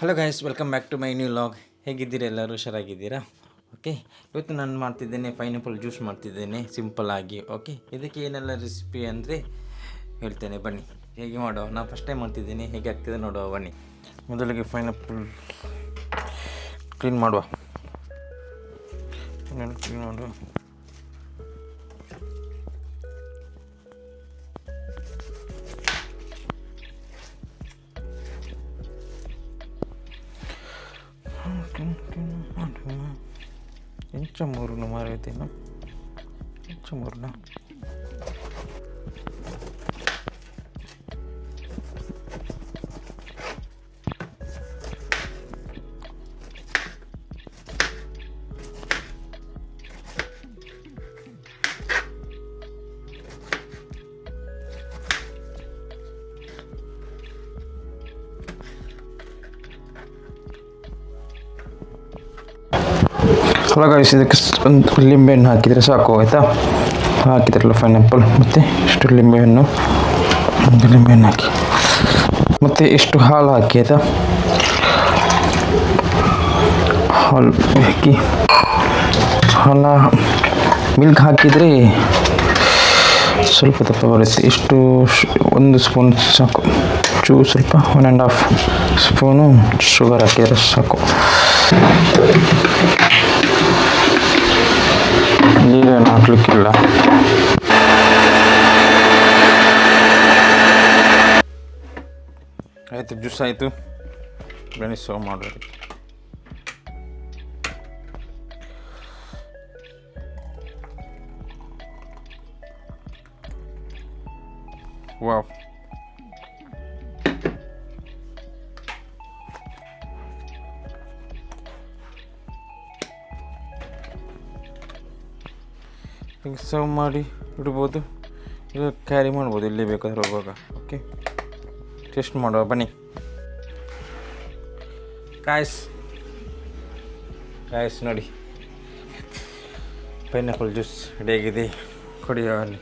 Hello guys, welcome back to my new vlog. ಹೇಗಿದ್ದೀರಾ? ಎಲ್ಲರೂ ಹುಷಾರಾಗಿದ್ದೀರಾ? Okay, ಇವತ್ತು ನಾನು ಮಾಡ್ತಿದ್ದೇನೆ ಪೈನಾಪಲ್ ಜ್ಯೂಸ್ ಮಾಡ್ತಿದ್ದೇನೆ ಸಿಂಪಲ್ಲಾಗಿ. ಓಕೆ, ಇದಕ್ಕೆ ಏನೆಲ್ಲ ರೆಸಿಪಿ ಅಂದರೆ ಹೇಳ್ತೇನೆ, ಬನ್ನಿ ಹೇಗೆ ಮಾಡುವ. ನಾನು ಫಸ್ಟ್ ಟೈಮ್ ಮಾಡ್ತಿದ್ದೀನಿ, ಹೇಗೆ ಆಗ್ತಿದೆ ನೋಡುವ ಬನ್ನಿ. ಮೊದಲಿಗೆ ಪೈನಾಪಲ್ ಕ್ಲೀನ್ ಮಾಡುವ. ಎಂಚ ಮೂರನ್ನು ಮಾರೈತೇನು, ಎಂಚ ಮೂರನ್ನ ಹಲೋ ಗೈಸ್, ಇದಕ್ಕೆ ಒಂದು ಲಿಂಬೆಹಣ್ಣು ಹಾಕಿದರೆ ಸಾಕು, ಆಯಿತಾ? ಹಾಕಿದ್ರಲ್ಲ ಪೈನಾಪಲ್, ಮತ್ತು ಇಷ್ಟು ಲಿಂಬೆಹಣ್ಣು, ಒಂದು ಲಿಂಬೆಹಣ್ಣು ಹಾಕಿ, ಮತ್ತು ಇಷ್ಟು ಹಾಲು ಹಾಕಿ, ಆಯಿತಾ? ಹಾಲು ಹಾಕಿ, ಮಿಲ್ಕ್ ಹಾಕಿದರೆ ಸ್ವಲ್ಪ ದಪ್ಪ ಬರುತ್ತೆ. ಇಷ್ಟು ಒಂದು ಸ್ಪೂನ್ ಸಾಕು, ಸ್ವಲ್ಪ 1.5 ಸ್ಪೂನು ಶುಗರ್ ಹಾಕಿದರೆ ಸಾಕು. ನೀರೇನು ಹಾಕ್ಲಿಕ್ಕಿಲ್ಲ. ಆಯಿತು, ಜ್ಯೂಸ್ ಆಯಿತು, ಬನ್ನಿ ಸರ್ವ್ ಮಾಡೋದಕ್ಕೆ. ವಾವ್, ಈಗ ಸರ್ವ್ ಮಾಡಿ ಇಡ್ಬೋದು, ಇದು ಕ್ಯಾರಿ ಮಾಡ್ಬೋದು ಎಲ್ಲಿ ಬೇಕಾದ್ರೆ ಹೋಗುವಾಗ. ಓಕೆ, ಟೇಸ್ಟ್ ಮಾಡುವ ಬನ್ನಿ. ಕಾಯ್ಸ್ ನೋಡಿ, ಪೈನಾಪಲ್ ಜ್ಯೂಸ್ ರೆಡಿಯಾಗಿದೆ, ಕುಡಿಯೋ ಅಲ್ಲಿ.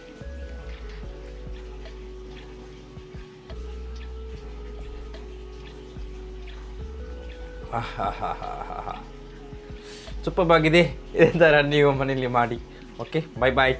ಸೂಪರ್ ಆಗಿದೆ. ಇದೇ ಥರ ನೀವು ಮನೇಲಿ ಮಾಡಿ. ಓಕೆ, ಬಾಯ್ ಬಾಯ್.